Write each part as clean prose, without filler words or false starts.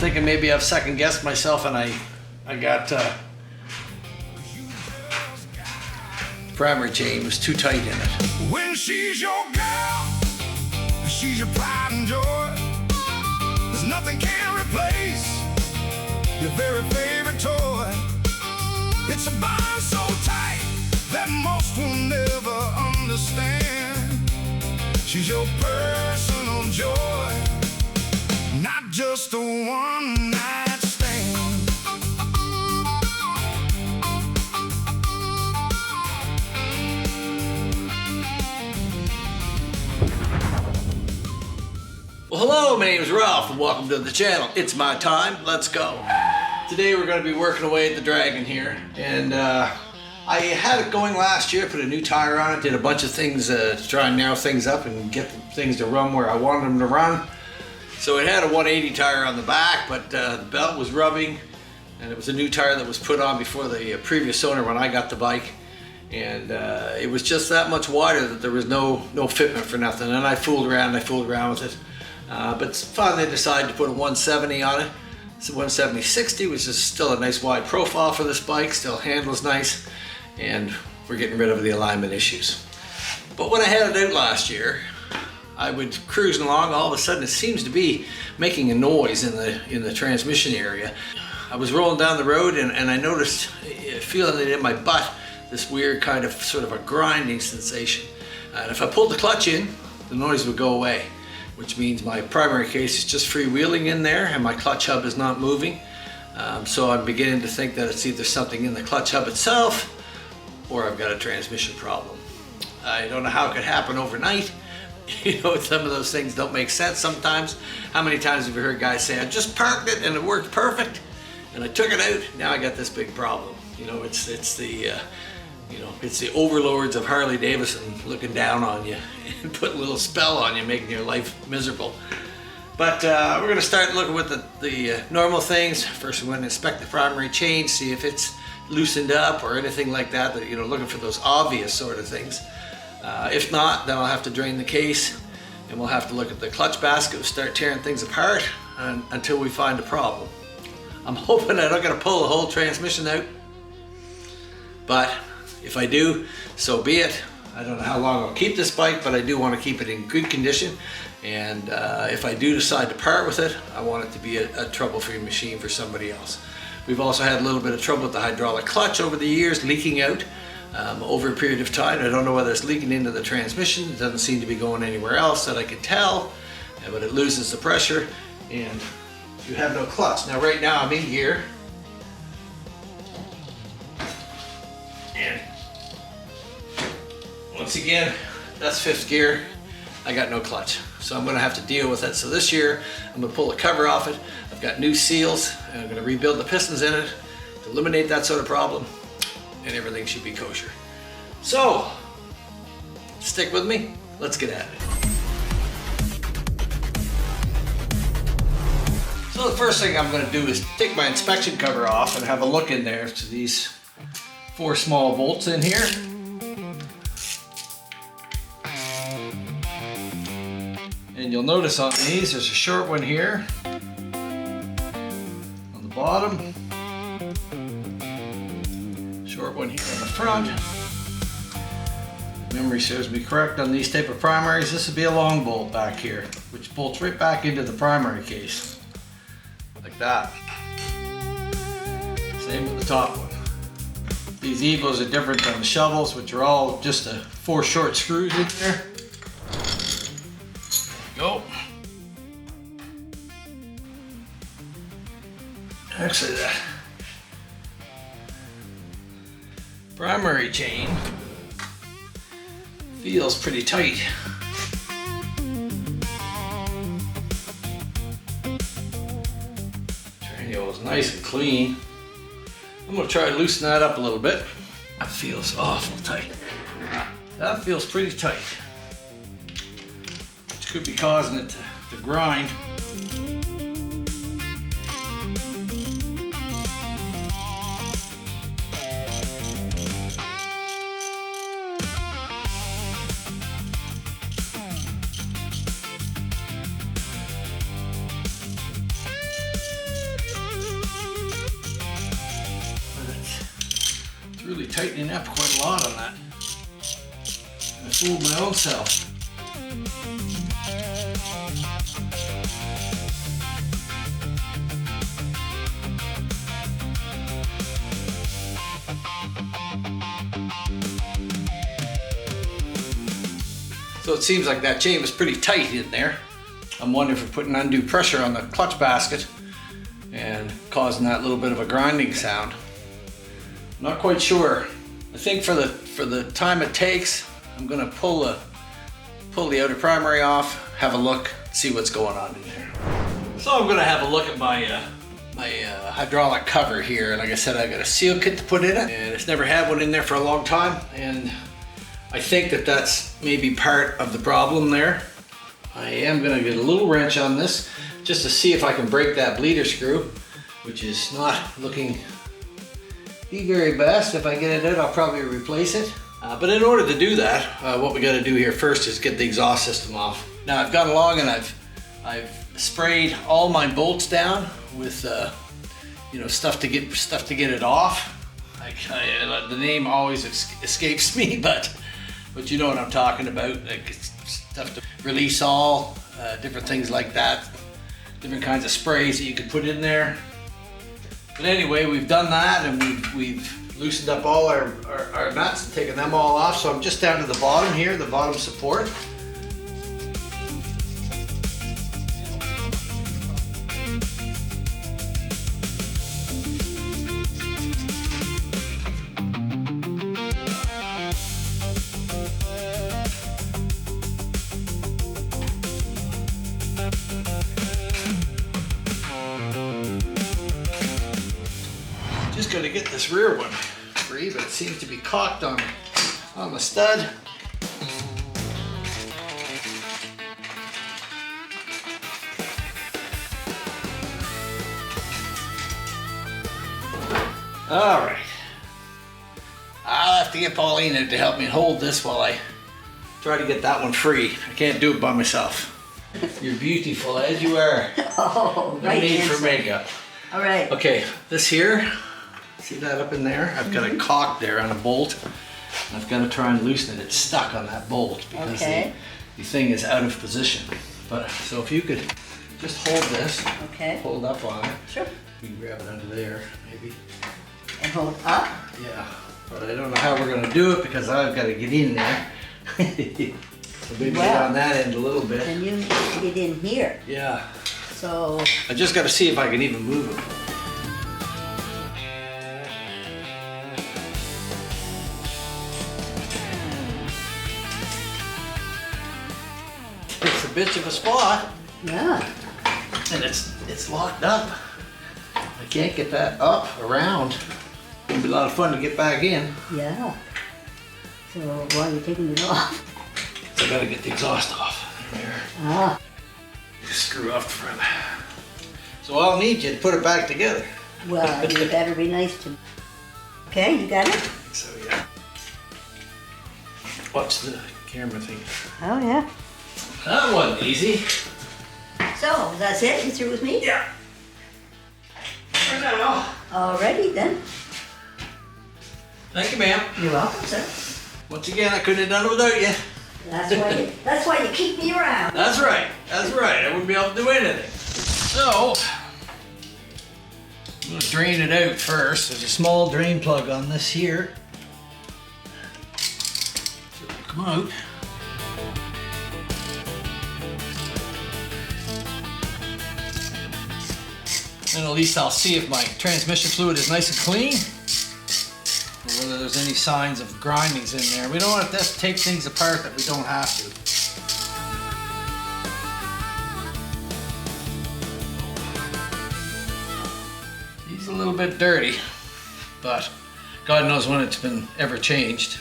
thinking maybe I've second guessed myself and I got primary chain was too tight in it. When she's your girl, she's your pride and joy. There's nothing can replace your very favorite toy. It's a bond so tight that most will never understand. She's your personal joy, not just a one-night stand. Well, hello, my name is Ralph and welcome to the channel. It's my time, let's go. Today we're going to be working away at the Dragon here, and I had it going last year, put a new tire on it, did a bunch of things to try and narrow things up and get things to run where I wanted them to run. So it had a 180 tire on the back, but the belt was rubbing, and it was a new tire that was put on before the previous owner when I got the bike. And it was just that much wider that there was no fitment for nothing. And I fooled around with it. But finally decided to put a 170 on it. It's a 170/60, which is still a nice wide profile for this bike, still handles nice, and we're getting rid of the alignment issues. But when I had it out last year, I was cruising along, all of a sudden it seems to be making a noise in the transmission area. I was rolling down the road and I noticed, feeling it in my butt, this weird kind of sort of a grinding sensation. And if I pulled the clutch in, the noise would go away, which means my primary case is just freewheeling in there and my clutch hub is not moving. So I'm beginning to think that it's either something in the clutch hub itself or I've got a transmission problem. I don't know how it could happen overnight. You know, some of those things don't make sense sometimes. How many times have you heard guys say, I just parked it and it worked perfect and I took it out, now I got this big problem. You know, it's the overlords of Harley Davidson looking down on you and putting a little spell on you, making your life miserable. But we're going to start looking with the normal things. First, we're going to inspect the primary chain, see if it's loosened up or anything like that, you know, looking for those obvious sort of things. If not, then I'll have to drain the case and we'll have to look at the clutch basket and start tearing things apart until we find a problem. I'm hoping I'm not going to pull the whole transmission out, but if I do, so be it. I don't know how long I'll keep this bike, but I do want to keep it in good condition. And if I do decide to part with it, I want it to be a trouble-free machine for somebody else. We've also had a little bit of trouble with the hydraulic clutch over the years, leaking out over a period of time. I don't know whether it's leaking into the transmission. It doesn't seem to be going anywhere else that I can tell, but it loses the pressure and you have no clutch. Now right now I'm in gear. And once again, that's fifth gear. I got no clutch, so I'm going to have to deal with it. So this year, I'm going to pull the cover off it. I've got new seals, and I'm going to rebuild the pistons in it to eliminate that sort of problem, and everything should be kosher. So, stick with me. Let's get at it. So the first thing I'm going to do is take my inspection cover off and have a look in there to these 4 small bolts in here. And you'll notice on these, there's a short one here on the bottom, short one here on the front. If memory serves me correct on these type of primaries, this would be a long bolt back here, which bolts right back into the primary case, like that. Same with the top one. These Evos are different than the shovels, which are all just 4 short screws in there. Go. Actually, the primary chain feels pretty tight. Training is nice and clean. I'm going to try to loosen that up a little bit. That feels awful tight. That feels pretty tight. Could be causing it to grind. tightening up quite a lot on that. I fooled my own self. So it seems like that chain was pretty tight in there. I'm wondering if we're putting undue pressure on the clutch basket and causing that little bit of a grinding sound. Not quite sure. I think for the time it takes, I'm gonna pull the outer primary off, have a look, see what's going on in there. So I'm gonna have a look at my hydraulic cover here, and like I said, I got a seal kit to put in it, and it's never had one in there for a long time, and I think that that's maybe part of the problem there. I am gonna get a little wrench on this just to see if I can break that bleeder screw, which is not looking the very best. If I get it out, I'll probably replace it. But in order to do that, what we gotta do here first is get the exhaust system off. Now I've gone along and I've sprayed all my bolts down with stuff to get it off. The name always escapes me, but you know what I'm talking about. Like stuff to release all, different things like that. Different kinds of sprays that you could put in there. But anyway, we've done that, and we've loosened up all our nuts and taken them all off. So I'm just down to the bottom here, the bottom support. Just got to get this rear one free, but it seems to be cocked on the stud. All right. I'll have to get Pauline to help me hold this while I try to get that one free. I can't do it by myself. You're beautiful as you are. Oh, no right. need for makeup. All right. Okay, this here, see that up in there? I've got a cock there on a bolt. I've got to try and loosen it. It's stuck on that bolt because the thing is out of position. But so if you could just hold this, hold up on it. Sure. You can grab it under there, maybe. And hold up? Yeah, but I don't know how we're going to do it because I've got to get in there. So maybe get on that end a little bit. And you need to get in here. Yeah. So I just got to see if I can even move it. It's a bitch of a spot. yeah. And it's locked up. I can't get that up, around. It'll be a lot of fun to get back in. Yeah. So why are you taking it off? So I gotta get the exhaust off. There. Ah. Screw off the front. So I'll need you to put it back together. Well, you better be nice to me. Okay, you got it? So yeah. Watch the camera thing. Oh yeah. That wasn't easy. So that's it? You through with me? Yeah. For now. Alrighty then. Thank you, ma'am. You're welcome, sir. Once again, I couldn't have done it without you. That's why you keep me around. That's right. That's right. I wouldn't be able to do anything. So, I'm going to drain it out first. There's a small drain plug on this here. So it'll come out. And at least I'll see if my transmission fluid is nice and clean, or whether there's any signs of grindings in there. We don't want to take things apart that we don't have to. He's a little bit dirty, but God knows when it's been ever changed.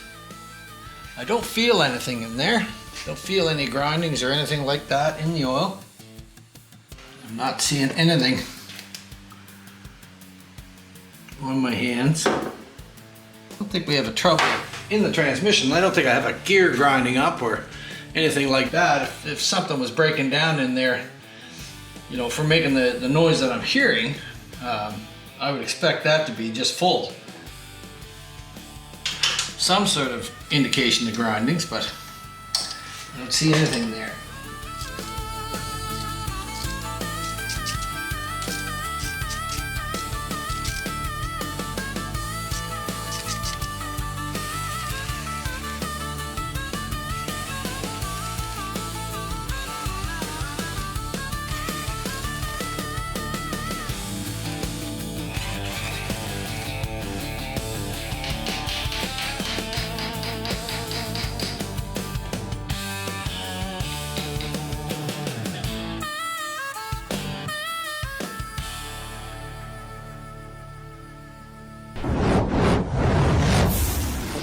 I don't feel anything in there. Don't feel any grindings or anything like that in the oil. I'm not seeing anything on my hands. I don't think we have a trouble in the transmission. I don't think I have a gear grinding up or anything like that. If something was breaking down in there, you know, for making the noise that I'm hearing, I would expect that to be just full. some sort of indication of grindings, but I don't see anything there.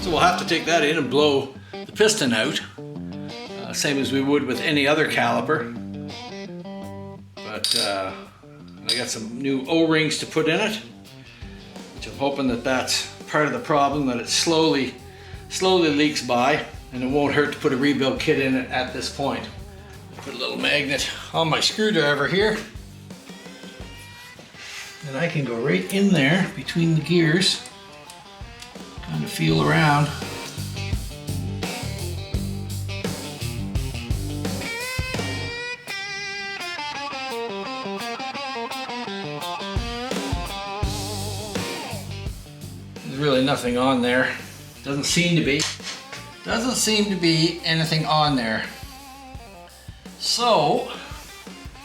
So we'll have to take that in and blow the piston out, same as we would with any other caliper. But I got some new O-rings to put in it, which I'm hoping that that's part of the problem, that it slowly leaks by, and it won't hurt to put a rebuild kit in it at this point. Put a little magnet on my screwdriver here, and I can go right in there between the gears. Kind of feel around. There's really nothing on there. Doesn't seem to be. Doesn't seem to be anything on there. So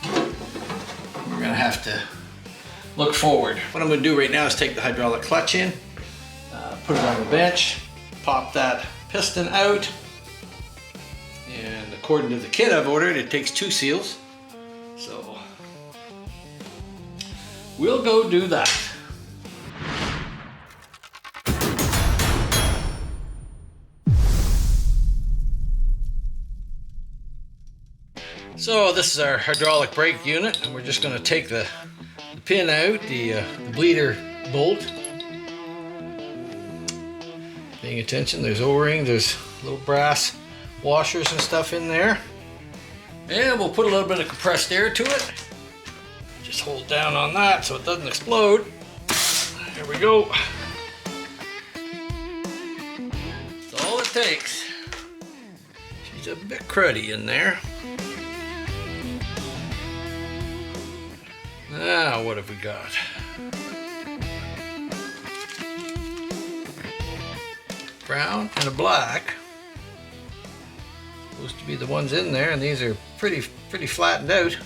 we're gonna have to look forward. What I'm gonna do right now is take the hydraulic clutch in, put it on the bench, pop that piston out, and according to the kit I've ordered, it takes 2 seals. So we'll go do that. So this is our hydraulic brake unit, and we're just going to take the pin out, the bleeder bolt. Paying attention, there's O-ring, there's little brass washers and stuff in there. And we'll put a little bit of compressed air to it. Just hold down on that so it doesn't explode. There we go. That's all it takes. She's a bit cruddy in there. Now what have we got? Brown and a black. Supposed to be the ones in there, and these are pretty flattened out.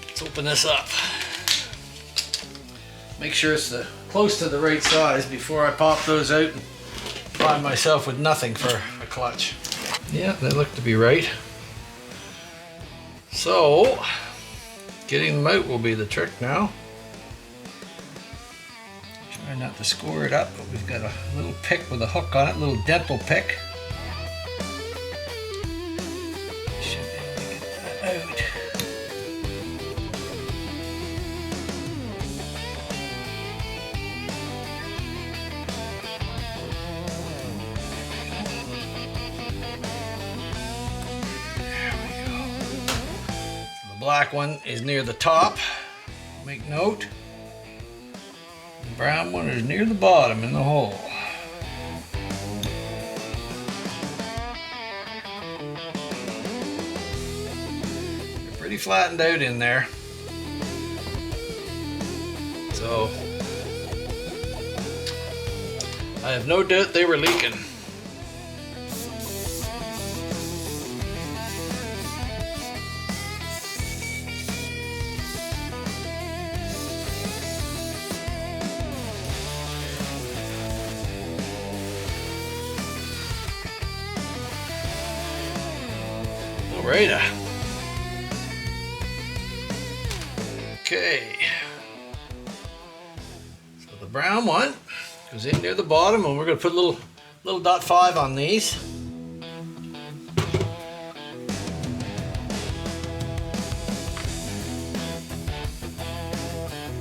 Let's open this up. Make sure it's close to the right size before I pop those out and find myself with nothing for a clutch. Yeah, they look to be right. So getting them out will be the trick now. Try not to score it up, but we've got a little pick with a hook on it, a little dental pick. Should be able to get that out. There we go. So the black one is near the top. Make note. The brown one is near the bottom in the hole. They're pretty flattened out in there. So I have no doubt they were leaking. Alrighty. Okay. So the brown one goes in near the bottom, and we're going to put a little .5 on these.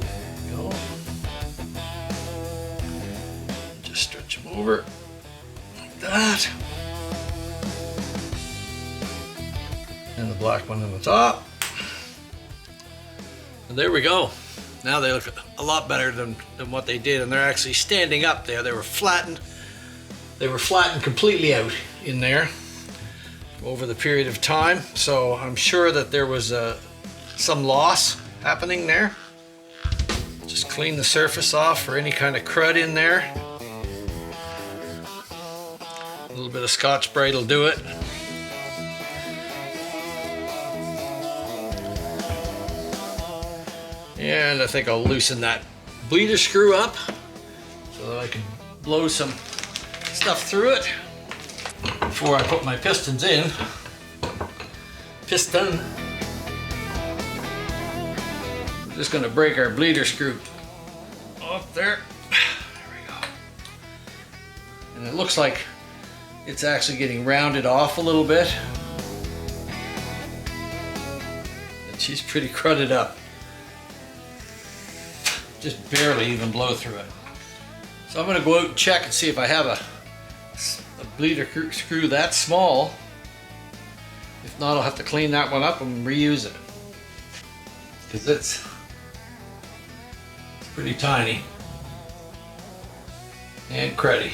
There we go. Just stretch them over like that. And the black one on the top. And there we go. Now they look a lot better than what they did, and they're actually standing up there. They were flattened they were flattened completely out in there over the period of time. So I'm sure that there was some loss happening there. Just clean the surface off for any kind of crud in there. A little bit of Scotch-Brite will do it. And I think I'll loosen that bleeder screw up so that I can blow some stuff through it before I put my pistons in. Piston. I'm just going to break our bleeder screw off there. There we go. And it looks like it's actually getting rounded off a little bit. And she's pretty crudded up. Just barely even blow through it. So I'm going to go out and check and see if I have a bleeder screw that small. If not, I'll have to clean that one up and reuse it, because it's pretty tiny and cruddy.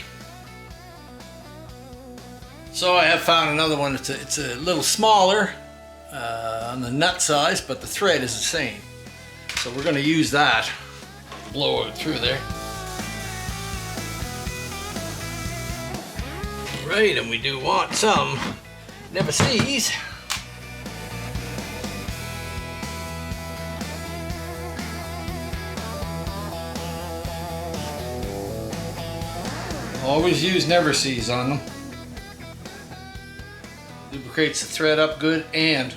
So I have found another one. It's a little smaller on the nut size, but the thread is the same. So we're going to use that. Blow it through there. Right, and we do want some never sees. Always use never sees on them. Lubricates the thread up good and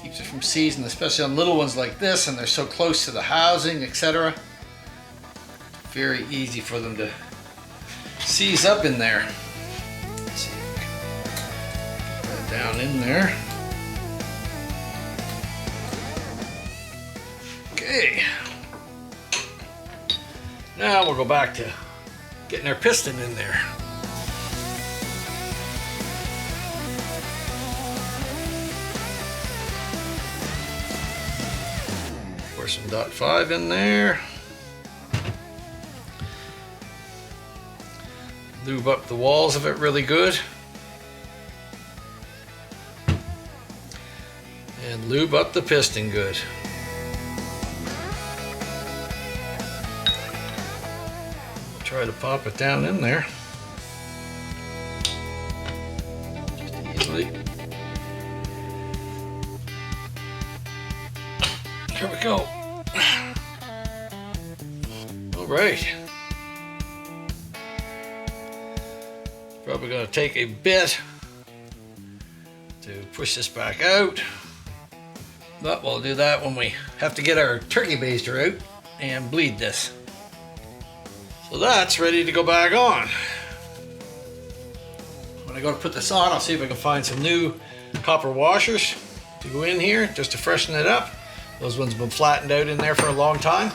keeps it from seizing, especially on little ones like this, and they're so close to the housing, etc. Very easy for them to seize up in there. Let's see if we can get that down in there. Okay. Now we'll go back to getting our piston in there. Pour some .5 in there. Lube up the walls of it really good. And lube up the piston good. Try to pop it down in there. Just easily. There we go. All right. Probably going to take a bit to push this back out, but we'll do that when we have to get our turkey baster out and bleed this. So that's ready to go back on. When I go to put this on, I'll see if I can find some new copper washers to go in here just to freshen it up. Those ones have been flattened out in there for a long time,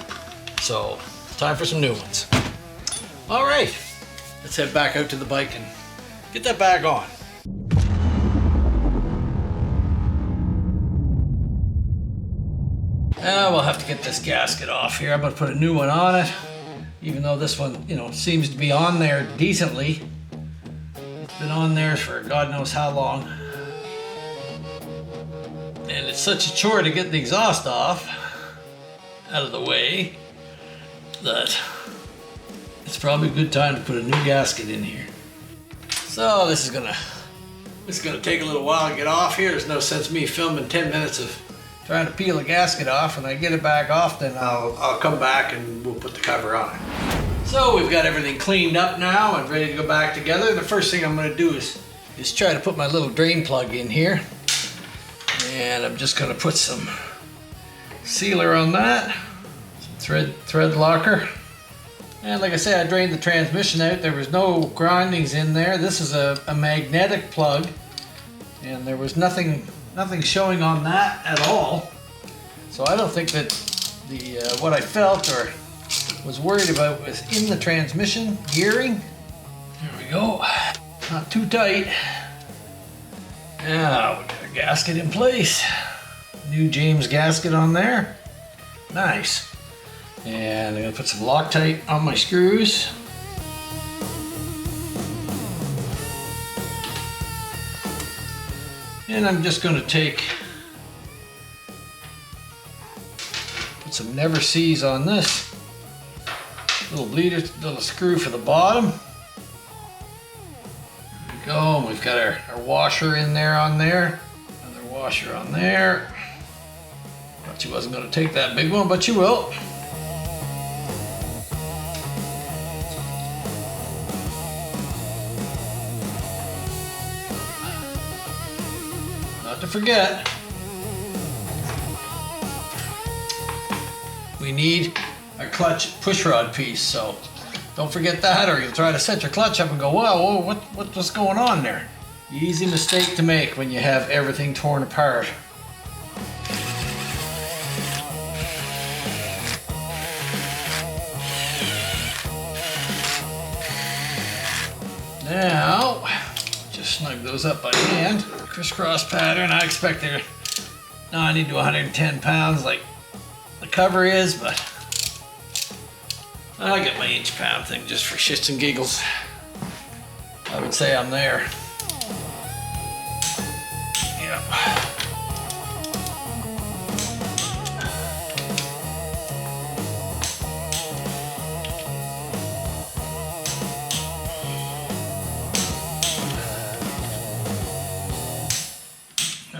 so time for some new ones. All right, let's head back out to the bike and get that back on. Now we'll have to get this gasket off here. I'm going to put a new one on it, even though this one, you know, seems to be on there decently. It's been on there for God knows how long. And it's such a chore to get the exhaust off, out of the way, that it's probably a good time to put a new gasket in here. So this is gonna take a little while to get off here. There's no sense me filming 10 minutes of trying to peel the gasket off. When I get it back off, then I'll come back and we'll put the cover on it. So we've got everything cleaned up now and ready to go back together. The first thing I'm gonna do is try to put my little drain plug in here. And I'm just gonna put some sealer on that, some thread locker. And like I said, I drained the transmission out. There was no grindings in there. This is a magnetic plug, and there was nothing showing on that at all. So I don't think that the what I felt or was worried about was in the transmission gearing. There we go. Not too tight. Now we got our gasket in place. New James gasket on there. Nice. And I'm gonna put some Loctite on my screws. And I'm just going to put some never sees on this. Little bleeder, little screw for the bottom. There we go. And we've got our washer in there on there. Another washer on there. Thought she wasn't going to take that big one, but she will. Not to forget, we need a clutch pushrod piece, so don't forget that, or you'll try to set your clutch up and go, wow, whoa, what's going on there? Easy mistake to make when you have everything torn apart. Now, just snug those up by hand. Crisscross pattern. I expect they're 90 to 110 pounds like the cover is, but I got my inch pound thing just for shits and giggles. I would say I'm there. Yeah.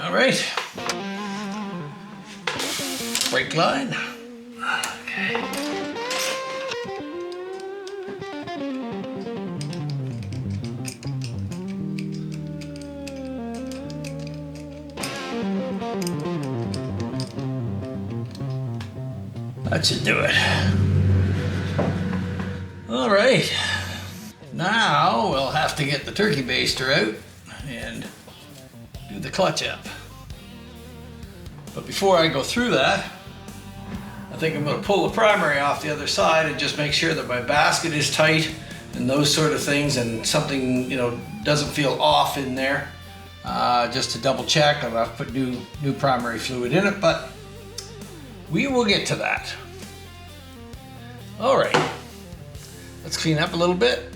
All right. Brake line. Okay. That should do it. All right. Now we'll have to get the turkey baster out and do the clutch up. But before I go through that, I think I'm going to pull the primary off the other side and just make sure that my basket is tight and those sort of things, and something, you know, doesn't feel off in there. Just to double check. I'll have to put new primary fluid in it, but we will get to that. All right, let's clean up a little bit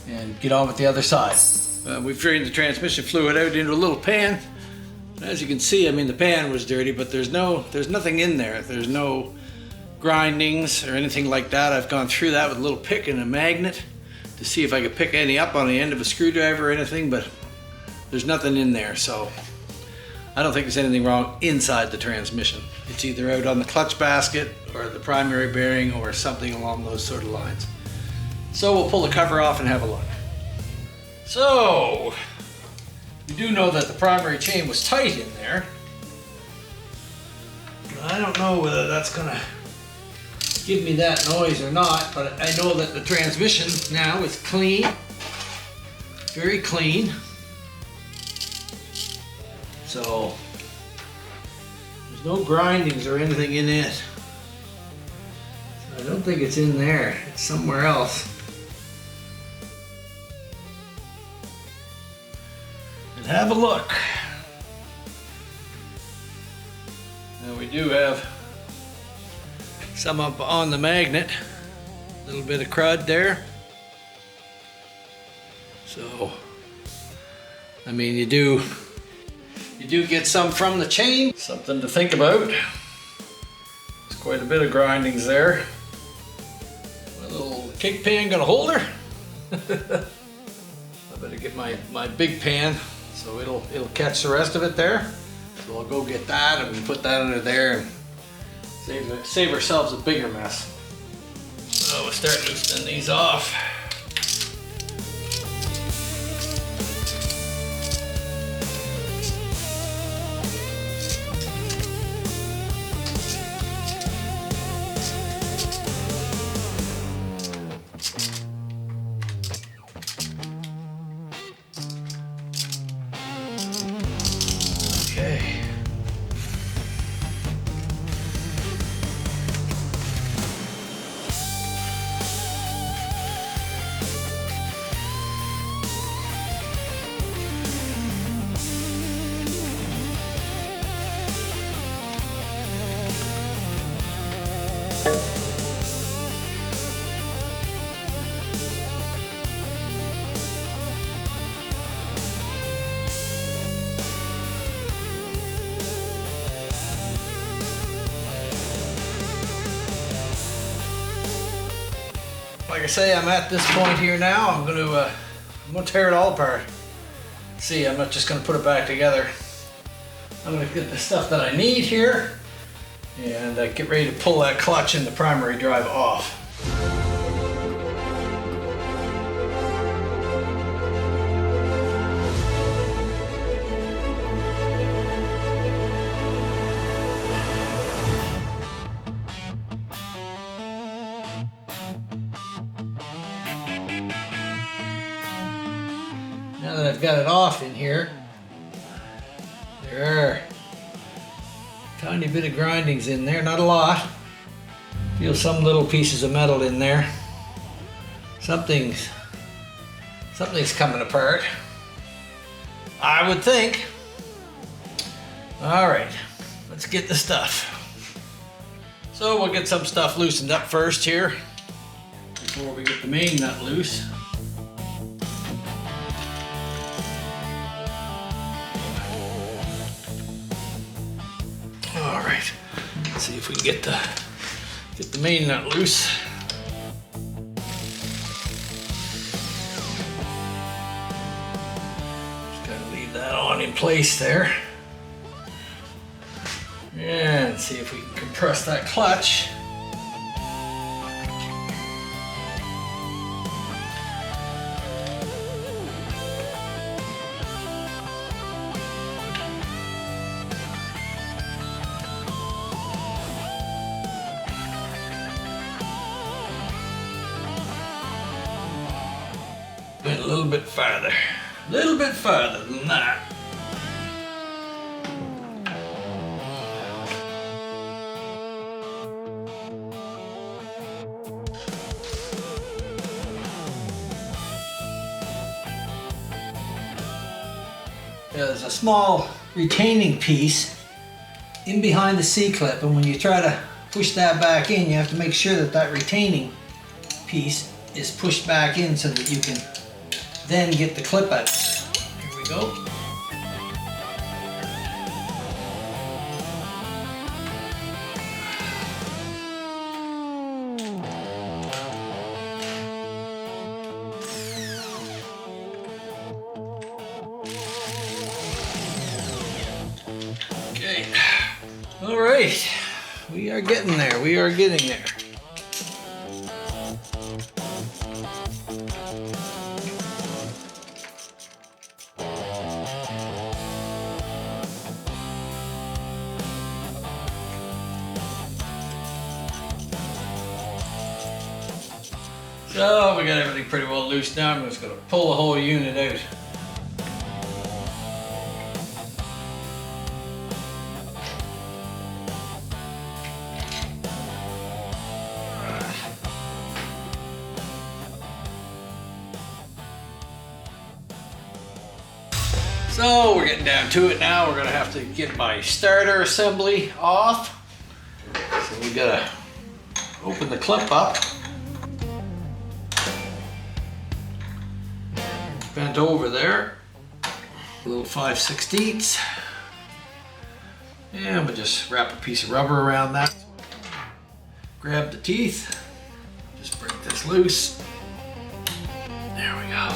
and get on with the other side. We've drained the transmission fluid out into a little pan. As you can see, I mean, the pan was dirty, but there's nothing in there. There's no grindings or anything like that. I've gone through that with a little pick and a magnet to see if I could pick any up on the end of a screwdriver or anything, but there's nothing in there, so I don't think there's anything wrong inside the transmission. It's either out on the clutch basket or the primary bearing or something along those sort of lines. So we'll pull the cover off and have a look. So, we do know that the primary chain was tight in there. I don't know whether that's gonna give me that noise or not, but I know that the transmission now is clean, very clean. So, there's no grindings or anything in it. So I don't think it's in there, it's somewhere else. Have a look. Now we do have some up on the magnet, a little bit of crud there. So, I mean, you do get some from the chain. Something to think about. There's quite a bit of grindings there. My little cake pan got a holder. I better get my big pan, so it'll catch the rest of it there. So I'll go get that and put that under there and save ourselves a bigger mess. So we'll start loosening these off. like I say, I'm at this point here now. I'm gonna tear it all apart. See, I'm not just gonna put it back together. I'm gonna get the stuff that I need here and get ready to pull that clutch and the primary drive off. Now that I've got it off in here, there are tiny bit of grindings in there, not a lot. Feel some little pieces of metal in there. Something's coming apart, I would think. All right, let's get the stuff. So we'll get some stuff loosened up first here before we get the main nut loose. All right, let's see if we can get the main nut loose. Just gotta leave that on in place there. And see if we can compress that clutch. Went a little bit farther than that. There's a small retaining piece in behind the C-clip, and when you try to push that back in, you have to make sure that that retaining piece is pushed back in so that you can then get the clip out. Here we go. Okay. All right. We are getting there. We are getting there. So we got everything pretty well loose now. I'm just going to pull the whole unit out. So we're getting down to it now. We're going to have to get my starter assembly off. So we got to open the clip up. Bent over there, a little 5/16. And we'll just wrap a piece of rubber around that. Grab the teeth, just break this loose. There we go.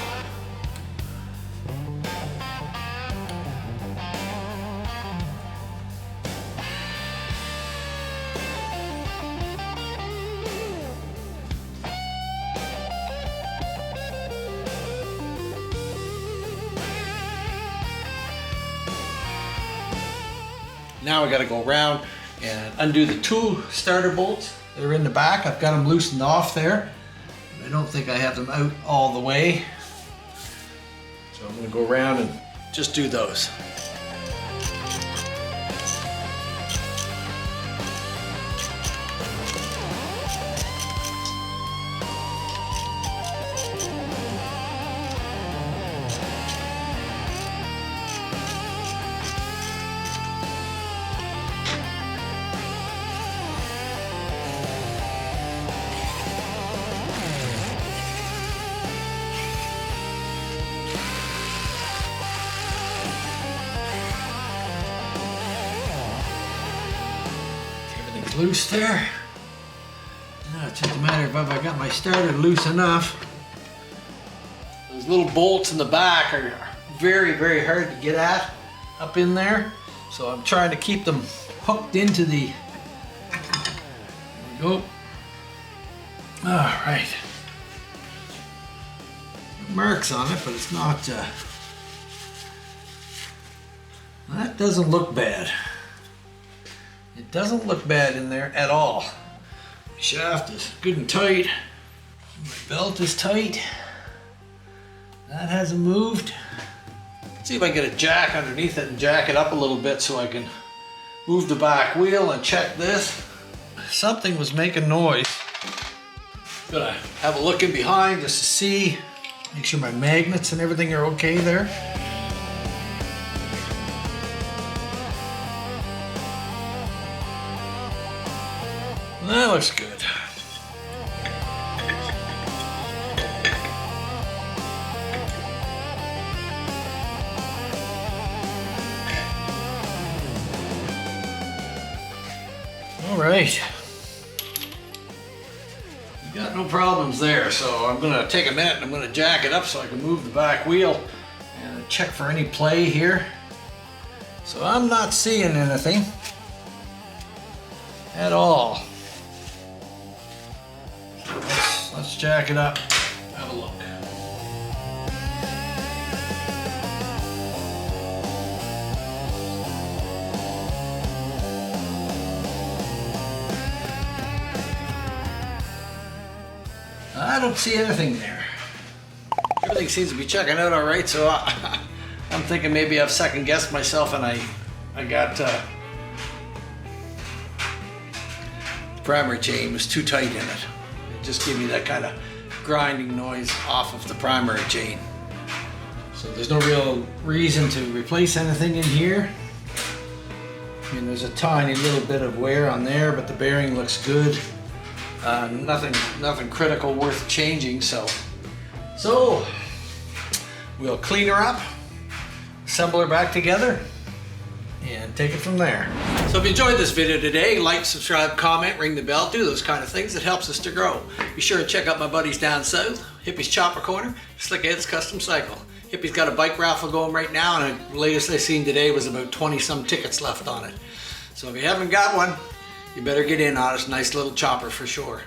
Now I got to go around and undo the two starter bolts that are in the back. I've got them loosened off there. I don't think I have them out all the way. So I'm going to go around and just do those. Loose there. Now It's just a matter of if I got my starter loose enough. Those little bolts in the back are very, very hard to get at up in there. So I'm trying to keep them hooked into the, there we go. All right. Marks on it, but it's not, that doesn't look bad. It doesn't look bad in there at all. My shaft is good and tight. My belt is tight. That hasn't moved. Let's see if I can get a jack underneath it and jack it up a little bit so I can move the back wheel and check this. Something was making noise. Gonna have a look in behind just to see, make sure my magnets and everything are okay there. That looks good. All right. You got no problems there, so I'm gonna take a minute and I'm gonna jack it up so I can move the back wheel and check for any play here. So I'm not seeing anything at all. So let's jack it up, have a look. I don't see anything there. Everything seems to be checking out all right, so I'm thinking maybe I've second guessed myself and I got the primary chain was too tight in it. It just gave me that kind of grinding noise off of the primary chain. So there's no real reason to replace anything in here. I mean, there's a tiny little bit of wear on there, but the bearing looks good. Nothing critical worth changing, so we'll clean her up, assemble her back together, and take it from there. So if you enjoyed this video today, like, subscribe, comment, ring the bell, do those kind of things. It helps us to grow. Be sure to check out my buddies down south, Hippie's Chopper Corner, Slickhead's Custom Cycle. Hippie's got a bike raffle going right now, and the latest I seen today was about 20 some tickets left on it. So if you haven't got one, you better get in on it. It's a nice little chopper for sure.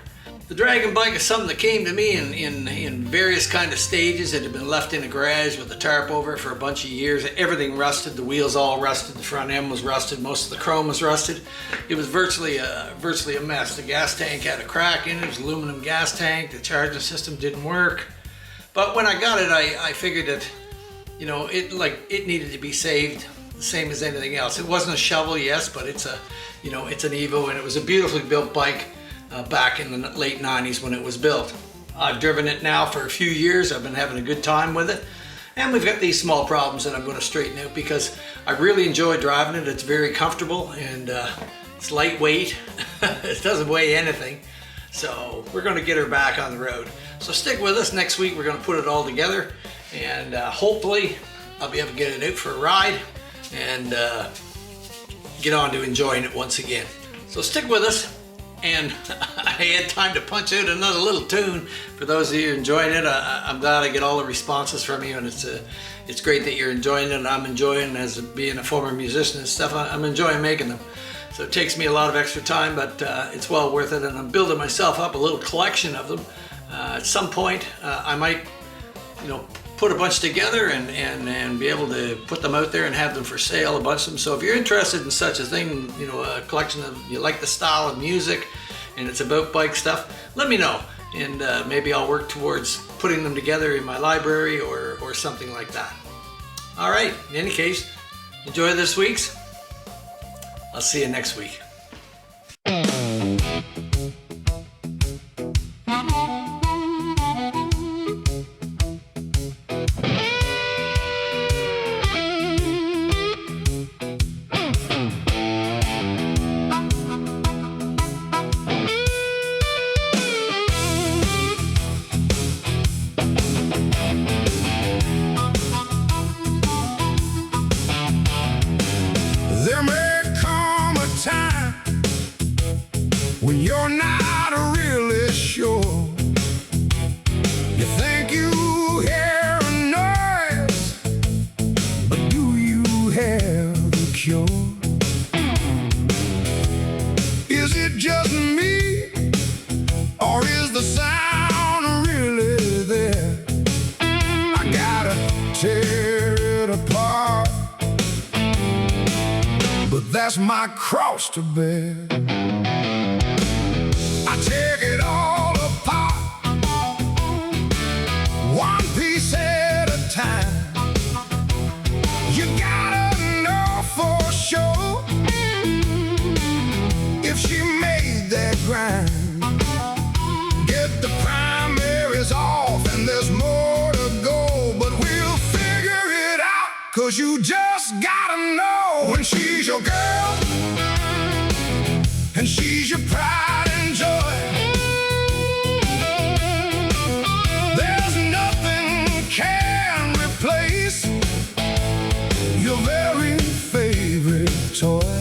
The Dragon bike is something that came to me in various kind of stages. It had been left in a garage with a tarp over it for a bunch of years. Everything rusted, the wheels all rusted, the front end was rusted, most of the chrome was rusted. It was virtually a mess. The gas tank had a crack in it. It was an aluminum gas tank. The charging system didn't work. But when I got it, I figured that, you know, it needed to be saved the same as anything else. It wasn't a shovel, yes, but it's an Evo, and it was a beautifully built bike back in the late 90s when it was built. I've driven it now for a few years. I've been having a good time with it, and we've got these small problems that I'm going to straighten out because I really enjoy driving it. It's very comfortable, and it's lightweight. It doesn't weigh anything, so we're going to get her back on the road. So stick with us. Next week we're going to put it all together, and hopefully I'll be able to get it out for a ride and get on to enjoying it once again. So stick with us, and I had time to punch out another little tune. For those of you enjoying it, I'm glad I get all the responses from you, and it's great that you're enjoying it, and I'm enjoying, as being a former musician and stuff, I'm enjoying making them. So it takes me a lot of extra time, but it's well worth it, and I'm building myself up a little collection of them. At some point, I might, put a bunch together and be able to put them out there and have them for sale, a bunch of them. So if you're interested in such a thing, a collection of, you like the style of music and it's about bike stuff, let me know, and maybe I'll work towards putting them together in my library or something like that. All right, in any case, enjoy this week's. I'll see you next week. There may come a time when you're not really sure secure. Is it just me, or is the sound really there? I gotta tear it apart, but that's my cross to bear. I take it all apart, one piece at a time. You gotta know for sure if she made that grind. Get the primaries off and there's more to go, but we'll figure it out, 'cause you just gotta know when she's your girl and she's your pride and joy. There's nothing can replace your very favorite toy.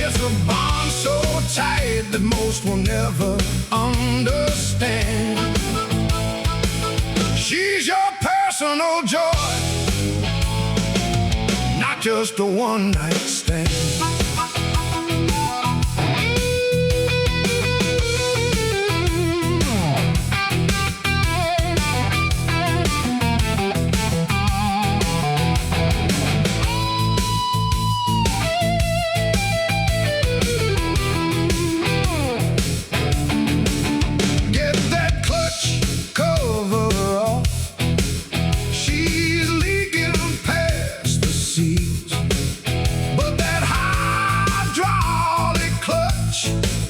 It's a bond so tight that most will never understand. She's your personal joy, not just a one-night stand.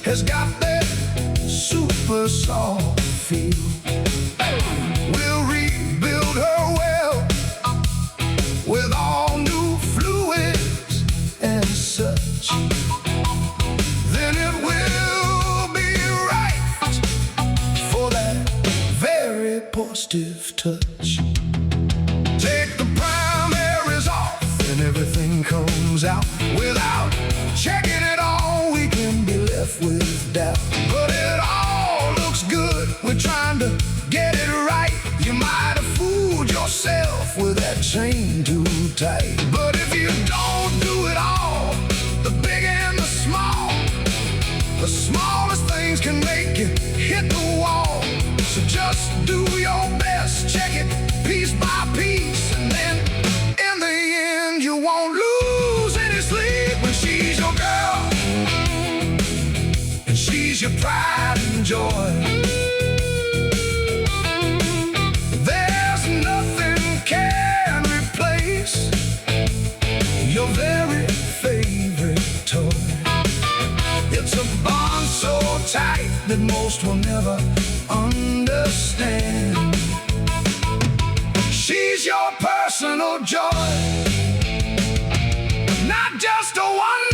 Has got that super soft feel. We'll rebuild her well with all new fluids and such. Then it will be right for that very positive touch. Take the primaries off and everything comes out. Without checking it all, we can be left with doubt. But it all looks good, we're trying to get it right. You might have fooled yourself with that chain too tight. But if you don't do it all, the big and the smallest things can make you hit the wall. So just do your best, check it piece by piece, and then in the end you won't lose any sleep when she's your girl and she's your pride and joy. There's nothing can replace your very favorite toy. It's a bond so tight that most will never understand. She's your personal joy, not just a one